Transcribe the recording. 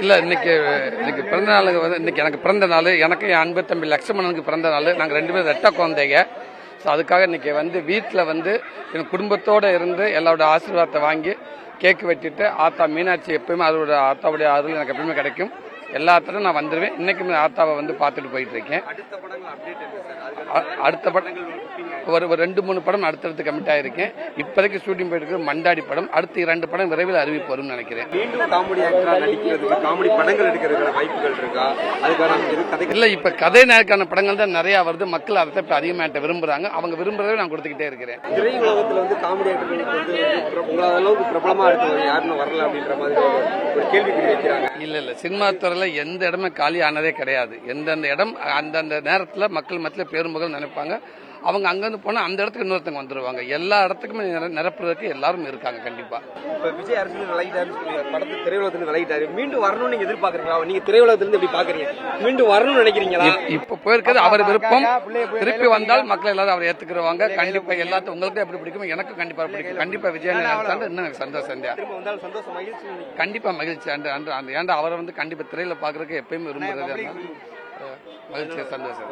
இல்ல இன்னைக்கு பிறந்த நாளுக்கு வந்து இன்னைக்கு எனக்கு பிறந்த நாள், எனக்கு என் அன்பு தம்பி லட்சுமணனுக்கு பிறந்த நாள். நாங்கள் 2 பேரும் ரெட்ட குழந்தைங்க. ஸோ அதுக்காக இன்னைக்கு வந்து வீட்டில் வந்து என் குடும்பத்தோடு இருந்து எல்லாரோட ஆசீர்வாதத்தை வாங்கி கேக்கு வெட்டிட்டு ஆத்தா மீனாட்சி எப்பயுமே அதோட ஆத்தாவுடைய அருள் எனக்கு எப்பயுமே கிடைக்கும். எல்லாத்துலையும் நான் வந்துடுவேன். இன்னைக்குமே ஆத்தாவை வந்து பார்த்துட்டு போயிட்டு இருக்கேன். அடுத்த படம் ஒரு 2-3 படம் அடுத்தடுத்து கமிட் ஆயிருக்கேன். இப்போதைக்கு ஷூட்டிங் போயிட்டு இருக்கு மண்டாடி படம். அடுத்து 2 படம் விரைவில் அறிவிப்பு வரும்னு நினைக்கிறேன். இல்ல இப்ப கதை நாயக்கான படங்கள் தான் நிறைய வருது. மக்கள் அதை இப்ப அதிகமாக விரும்புறாங்க. அவங்க விரும்புறதை நான் கொடுத்துக்கிட்டே இருக்கிறேன். திரையுலகத்துல வந்து காமெடி அளவுக்கு பிரபலமா இருக்கு யாருன்னு வரல அப்படின்ற மாதிரி ஒரு கேள்விக்குறி வைக்கிறாங்க. இல்ல சினிமா துறையில எந்த இடமே காலி ஆனதே கிடையாது. எந்தெந்த இடம் அந்தந்த நேரத்தில் மக்கள் மத்தியில் பேரும்புகள் நினைப்பாங்க. அவங்க அங்கிருந்து போனா அந்த இடத்துக்கு இன்னொருத்தவங்க வந்துருவாங்க. எல்லா இடத்துக்குமே நிரப்புறதுக்கு எல்லாரும் இருக்காங்க. கண்டிப்பா இப்ப விஜய் அரசியல் விளையாட்டாரு, படத்து திரையுலகத்துல விளையாட்டாரு, மீண்டும் வரணும்னு நீங்க எதிர்பார்க்கறீங்களா? நீங்க திரையுலகத்துல இருந்து எப்படி பாக்குறீங்க? மீண்டும் வரணும்னு நினைக்கிறீங்களா? இப்ப போயிருக்கிறது அவர் விருப்பம். திருப்பி வந்தால் மக்கள் எல்லாரும் அவர் ஏத்துக்குருவாங்க. கண்டிப்பா எல்லாத்துக்கும் உங்களுக்கு எப்படி பிடிக்கும், எனக்கு கண்டிப்பா பிடிக்கும். கண்டிப்பா விஜய் இன்னும் எனக்கு சந்தோஷம். கண்டிப்பா மகிழ்ச்சி. ஏன்டா அவரை வந்து கண்டிப்பா திரையில பாக்குறதுக்கு எப்பயுமே விரும்புறது மகிழ்ச்சி, சந்தோஷம்.